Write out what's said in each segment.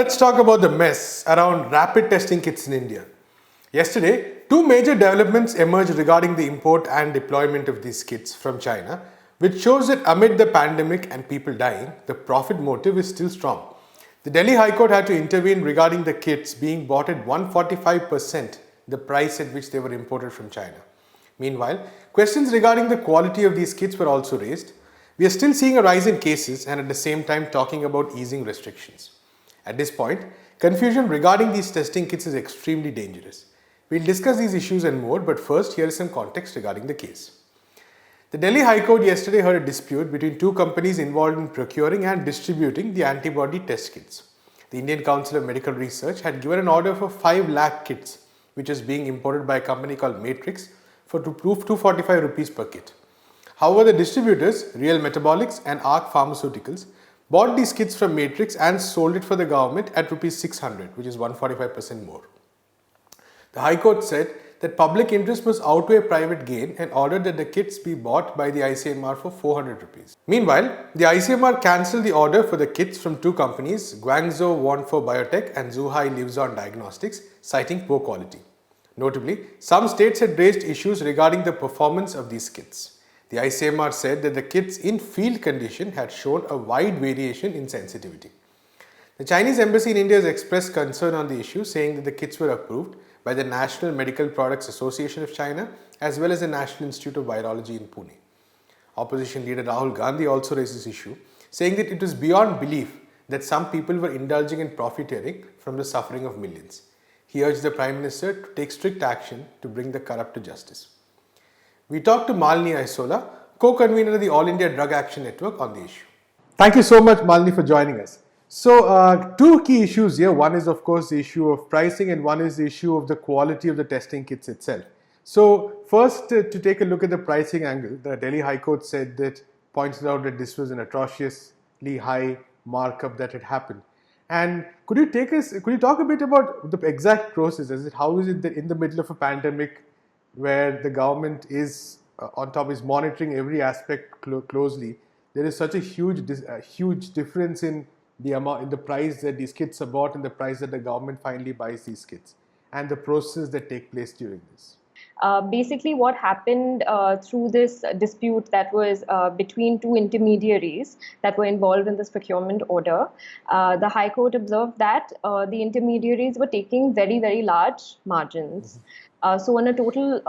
let's talk about the mess around rapid testing kits in India. Yesterday, two major developments emerged regarding the import and deployment of these kits from China, which shows that amid the pandemic and people dying, the profit motive is still strong. The Delhi High Court had to intervene regarding the kits being bought at 145% the price at which they were imported from China. Meanwhile, questions regarding the quality of these kits were also raised. We are still seeing a rise in cases and at the same time talking about easing restrictions. At this point, confusion regarding these testing kits is extremely dangerous. We'll discuss these issues and more, but first, here is some context regarding the case. The Delhi High Court yesterday heard a dispute between two companies involved in procuring and distributing the antibody test kits. The Indian Council of Medical Research had given an order for 5 lakh kits, which is being imported by a company called Matrix for 245 rupees per kit. However, the distributors, Real Metabolics and Arc Pharmaceuticals, bought these kits from Matrix and sold it for the government at rupees 600, which is 145% more. The High Court said that public interest must outweigh private gain and ordered that the kits be bought by the ICMR for 400 rupees. Meanwhile, the ICMR cancelled the order for the kits from two companies, Guangzhou Wanfo Biotech and Zhuhai Lives-On Diagnostics, citing poor quality. Notably, some states had raised issues regarding the performance of these kits. The ICMR said that the kits in field condition had shown a wide variation in sensitivity. The Chinese embassy in India has expressed concern on the issue, saying that the kits were approved by the National Medical Products Association of China as well as the National Institute of Virology in Pune. Opposition leader Rahul Gandhi also raised this issue, saying that it was beyond belief that some people were indulging in profiteering from the suffering of millions. He urged the Prime Minister to take strict action to bring the corrupt to justice. We talked to Malini Aisola, co-convener of the All India Drug Action Network, on the issue. Thank you so much, Malini, for joining us. So, two key issues here. One is, of course, the issue of pricing, and one is the issue of the quality of the testing kits itself. So, first, to take a look at the pricing angle, the Delhi High Court pointed out that this was an atrociously high markup that had happened. And could you talk a bit about the exact process? How is it that in the middle of a pandemic, where the government is monitoring every aspect closely, there is such a huge difference in the price that these kits are bought and the price that the government finally buys these kits, and the process that take place during this? Basically, what happened through this dispute that was between two intermediaries that were involved in this procurement order, the High Court observed that the intermediaries were taking very, very large margins. So on a total,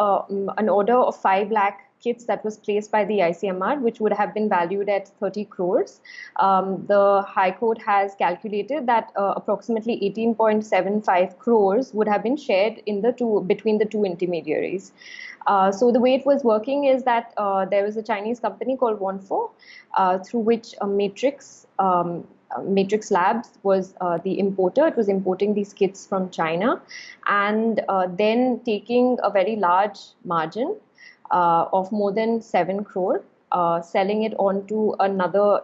an order of 5 lakh kits that was placed by the ICMR, which would have been valued at 30 crores. The High Court has calculated that approximately 18.75 crores would have been shared between the two intermediaries. So the way it was working is that there was a Chinese company called Wanfo, through which Matrix Labs was the importer. It was importing these kits from China and then taking a very large margin of more than 7 crore, selling it on to another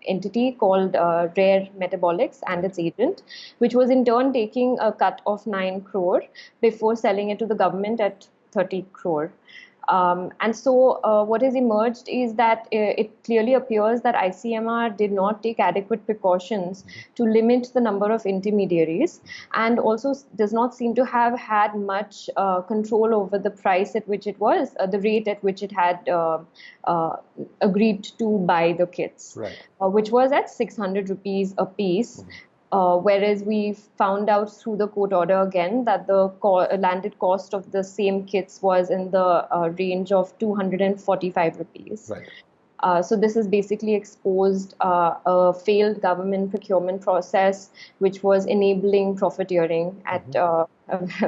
entity called Rare Metabolics and its agent, which was in turn taking a cut of 9 crore before selling it to the government at 30 crore. And so what has emerged is that it clearly appears that ICMR did not take adequate precautions to limit the number of intermediaries, and also does not seem to have had much control over the price at which it was, the rate at which it had agreed to buy the kits, right, which was at 600 rupees a piece. Whereas we found out through the court order again that the landed cost of the same kits was in the range of 245 rupees. Right. So this has basically exposed a failed government procurement process, which was enabling profiteering at a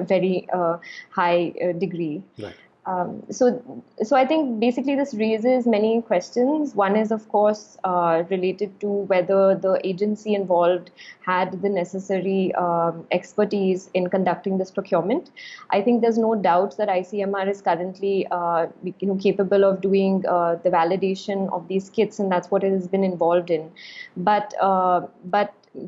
very high degree. Right. So I think basically this raises many questions. One is, of course, related to whether the agency involved had the necessary expertise in conducting this procurement. I think there's no doubt that ICMR is currently capable of doing the validation of these kits, and that's what it has been involved in. But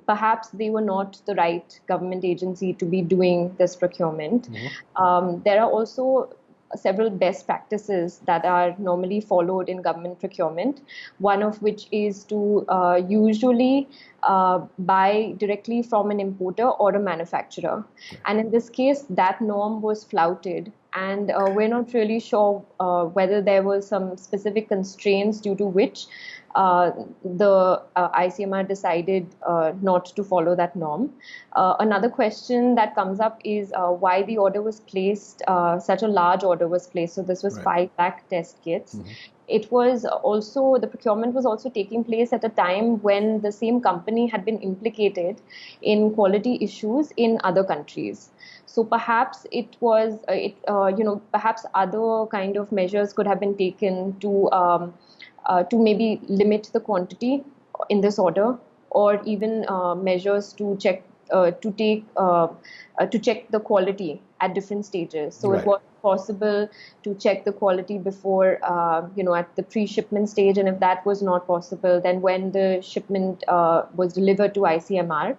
perhaps they were not the right government agency to be doing this procurement. There are also several best practices that are normally followed in government procurement. One of which is to usually buy directly from an importer or a manufacturer. And in this case, that norm was flouted. And we're not really sure whether there were some specific constraints due to which the ICMR decided not to follow that norm. Another question that comes up is why the order was placed, such a large order was placed. So this was Right. 5 lakh test kits. It was also, the procurement was also taking place at a time when the same company had been implicated in quality issues in other countries. So perhaps it was, perhaps other kind of measures could have been taken to maybe limit the quantity in this order, or even measures to check to check the quality at different stages. So it Right. was possible to check the quality before, at the pre-shipment stage, and if that was not possible, then when the shipment was delivered to ICMR,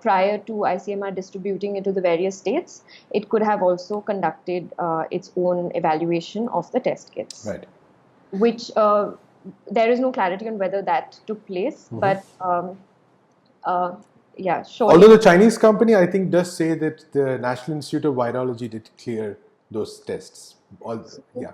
prior to ICMR distributing it to the various states, it could have also conducted its own evaluation of the test kits, Right. which there is no clarity on whether that took place, but uh, yeah, Although surely. the Chinese company, I think, does say that the National Institute of Virology did clear those tests. Yeah.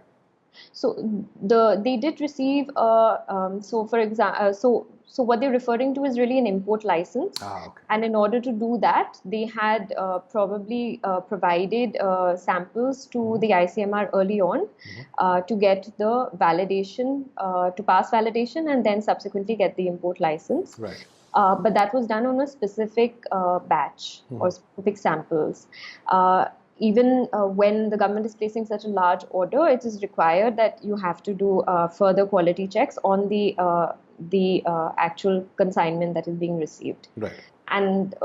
So they did receive so for example so what they're referring to is really an import license, Okay. and in order to do that they had probably provided samples to the ICMR early on to get the validation, to pass validation, and then subsequently get the import license. Right. But that was done on a specific batch or specific samples. Even when the government is placing such a large order, it is required that you have to do further quality checks on the actual consignment that is being received. Right. And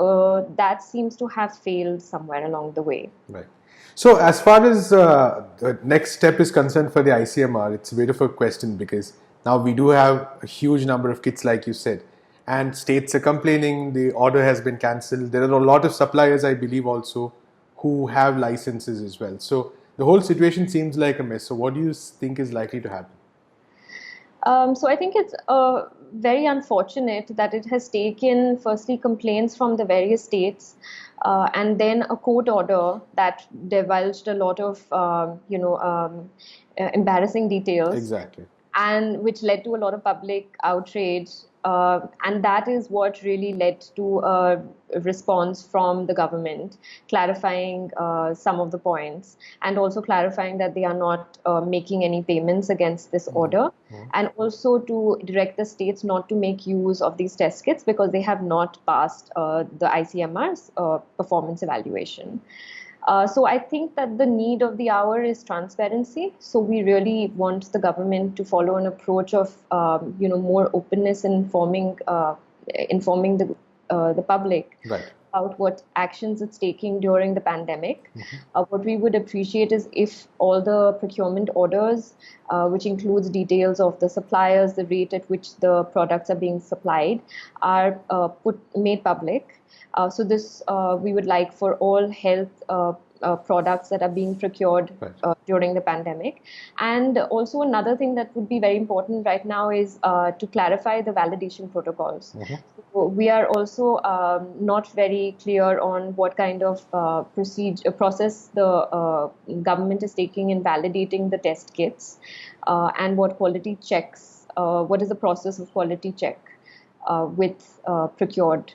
that seems to have failed somewhere along the way. Right. So, as far as the next step is concerned for the ICMR, it's a bit of a question because now we do have a huge number of kits, like you said, and states are complaining the order has been cancelled. There are a lot of suppliers, I believe, also who have licenses as well. So, the whole situation seems like a mess. So, what do you think is likely to happen? So I think it's very unfortunate that it has taken firstly complaints from the various states, and then a court order that divulged a lot of embarrassing details, Exactly. and which led to a lot of public outrage. And that is what really led to a response from the government, clarifying some of the points, and also clarifying that they are not making any payments against this order, and also to direct the states not to make use of these test kits because they have not passed the ICMR's performance evaluation. So I think that the need of the hour is transparency. So we really want the government to follow an approach of more openness in informing the public Right. about what actions it's taking during the pandemic. What we would appreciate is if all the procurement orders, which includes details of the suppliers, the rate at which the products are being supplied, are made public. So this we would like for all health products that are being procured Right. during the pandemic. And also another thing that would be very important right now is to clarify the validation protocols. So we are also not very clear on what kind of process the government is taking in validating the test kits, and what quality checks, what is the process of quality check with procured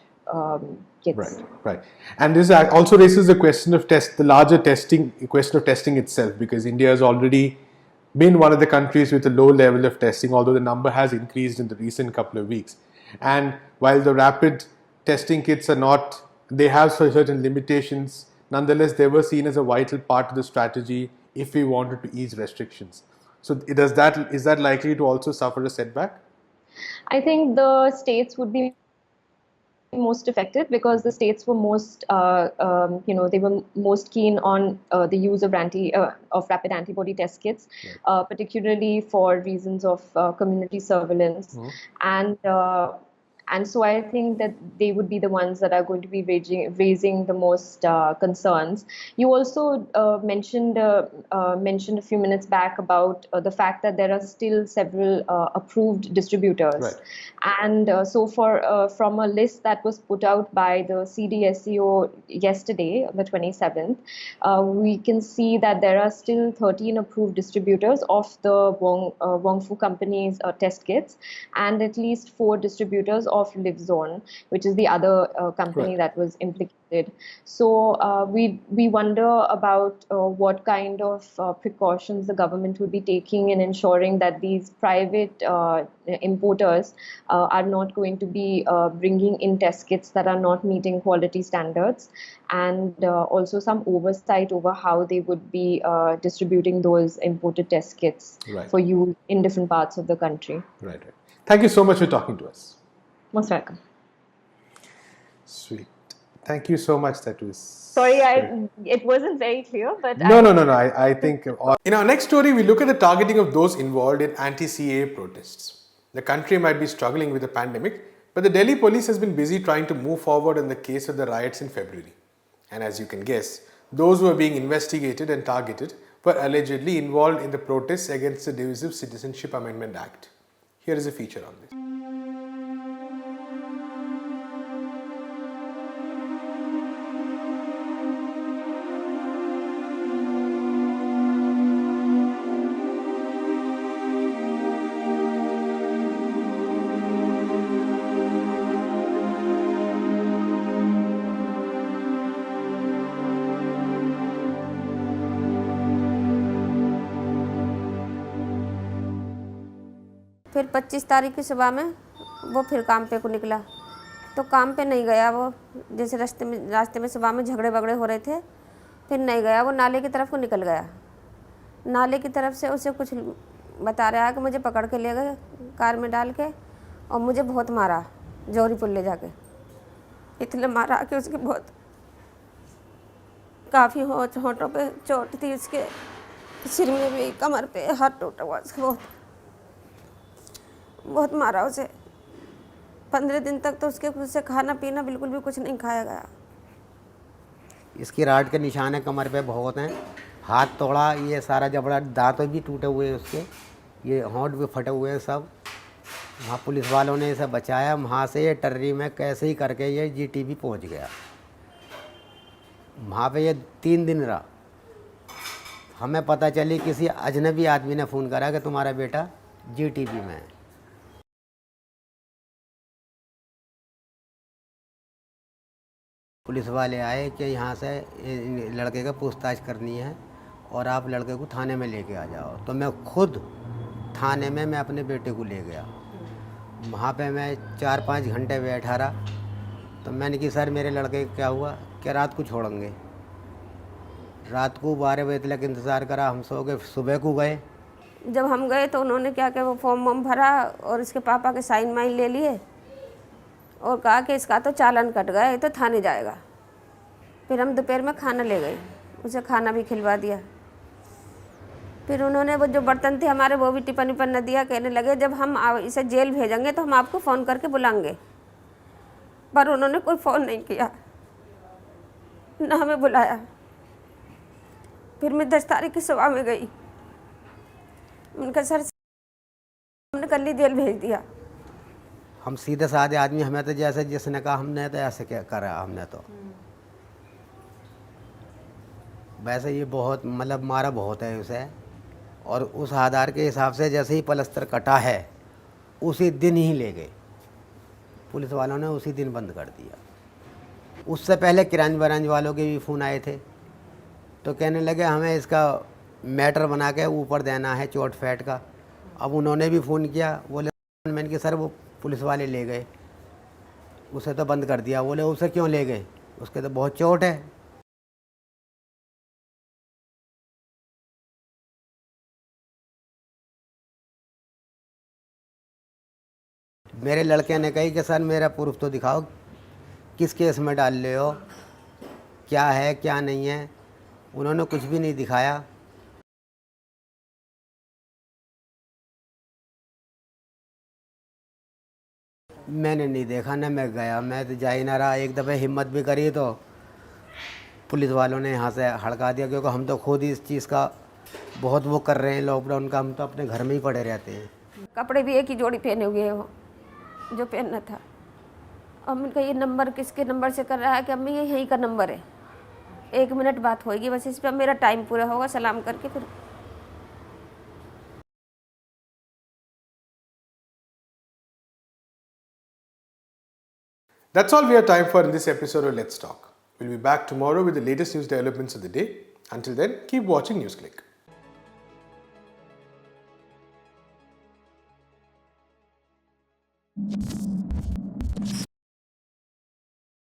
kits. Right, right. And this also raises the question of the larger question of testing itself, because India has already been one of the countries with a low level of testing, although the number has increased in the recent couple of weeks. And while the rapid testing kits they have certain limitations, nonetheless, they were seen as a vital part of the strategy if we wanted to ease restrictions. So is that likely to also suffer a setback? I think the states would be most affected because the states were they were most keen on the use of rapid antibody test kits, particularly for reasons of community surveillance, and And so I think that they would be the ones that are going to be raising the most concerns. You also mentioned a few minutes back about the fact that there are still several approved Right. distributors, and so for from a list that was put out by the CDSCO yesterday, on the 27th, we can see that there are still 13 approved distributors of the Wongfu company's test kits, and at least 4 distributors of Livzone, which is the other company Right. that was implicated. So we wonder about what kind of precautions the government will be taking in ensuring that these private importers are not going to be bringing in test kits that are not meeting quality standards, and also some oversight over how they would be distributing those imported test kits Right. for use in different parts of the country. Right. Thank you so much for talking to us. Most welcome. Sweet. Thank you so much. That was Sorry, great. it wasn't very clear, but No. I think. In our next story, we look at the targeting of those involved in anti-CA protests. The country might be struggling with the pandemic, but the Delhi police has been busy trying to move forward in the case of the riots in February. And as you can guess, those who are being investigated and targeted were allegedly involved in the protests against the Divisive Citizenship Amendment Act. Here is a feature on this. फिर 25 तारीख की सुबह में वो फिर काम पे को निकला, तो काम पे नहीं गया वो, जैसे रास्ते में सुबह में झगड़े वगड़े हो रहे थे, फिर नहीं गया वो, नाले की तरफ को निकल गया। नाले की तरफ से उसे कुछ बता रहा है कि मुझे पकड़ के ले गए कार में डाल के, और मुझे बहुत मारा जौहरी पुल ले जाके, इतने मारा कि उसके बहुत काफ़ी होठों पे चोट थी, उसके सिर में भी, कमर पे हाथ टूटा हुआ, उसके बहुत मारा उसे। 15 दिन तक तो उससे खाना पीना बिल्कुल भी कुछ नहीं खाया गया। इसकी राड के निशान है कमर पे बहुत हैं, हाथ तोड़ा, ये सारा जबड़ा, दांत भी टूटे हुए हैं उसके, ये होंठ भी फटे हुए हैं सब। वहाँ पुलिस वालों ने इसे बचाया, वहाँ से ये टर्री में कैसे ही करके ये जीटीबी पहुँच गया। वहाँ पे ये 3 दिन रहा। हमें पता चली किसी अजनबी आदमी ने फ़ोन करा कि तुम्हारा बेटा जीटीबी में है। पुलिस वाले आए कि यहाँ से लड़के का पूछताछ करनी है और आप लड़के को थाने में लेके आ जाओ। तो मैं खुद थाने में मैं अपने बेटे को ले गया। वहाँ पे मैं 4-5 घंटे बैठा रहा। तो मैंने कि सर मेरे लड़के का क्या हुआ, क्या रात को छोड़ेंगे। रात को 12 बजे तक इंतज़ार करा, हम सो गए। सुबह को गए, जब हम गए तो उन्होंने क्या क्या वो फॉर्म वॉर्म भरा और इसके पापा के साइन वाइन ले लिए और कहा कि इसका तो चालान कट गया, ये तो थाने जाएगा। फिर हम दोपहर में खाना ले गए, उसे खाना भी खिलवा दिया। फिर उन्होंने वो जो बर्तन थे हमारे वो भी टिफिन विफन न दिया, कहने लगे जब हम इसे जेल भेजेंगे तो हम आपको फ़ोन करके बुलाएंगे। पर उन्होंने कोई फ़ोन नहीं किया, न हमें बुलाया। फिर मैं 10 तारीख की सुबह में गई, उनका सर हमने कल जेल भेज दिया। हम सीधे साधे आदमी, हमें तो जैसे जिसने कहा हमने तो ऐसे क्या करा, हमने तो वैसे ये बहुत मतलब मारा बहुत है उसे। और उस आधार के हिसाब से जैसे ही पलस्तर कटा है उसी दिन ही ले गए पुलिस वालों ने, उसी दिन बंद कर दिया। उससे पहले किरांज बरांज वालों के भी फ़ोन आए थे, तो कहने लगे हमें इसका मैटर बना के ऊपर देना है चोट फैट का। अब उन्होंने भी फ़ोन किया, बोले मैंने कि सर वो पुलिस वाले ले गए, उसे तो बंद कर दिया। बोले उसे क्यों ले गए, उसके तो बहुत चोट है। मेरे लड़के ने कही कि सर मेरा प्रूफ तो दिखाओ, किस केस में डाल रहे हो, क्या है क्या नहीं है। उन्होंने कुछ भी नहीं दिखाया। मैंने नहीं देखा ना, मैं गया, मैं तो जा ही ना रहा। एक दफ़े हिम्मत भी करी तो पुलिस वालों ने यहाँ से हड़का दिया, क्योंकि हम तो खुद ही इस चीज़ का बहुत वो कर रहे हैं लॉकडाउन का, हम तो अपने घर में ही पड़े रहते हैं। कपड़े भी एक ही जोड़ी पहने हुए हैं वो जो पहनना था। और मैंने कहा ये नंबर किसके नंबर से कर रहा है कि अम्मी ये यहीं का नंबर है, 1 मिनट बात होएगी बस, इस पर मेरा टाइम पूरा होगा, सलाम करके फिर। That's all we have time for in this episode of Let's Talk. We'll be back tomorrow with the latest news developments of the day. Until then, keep watching NewsClick.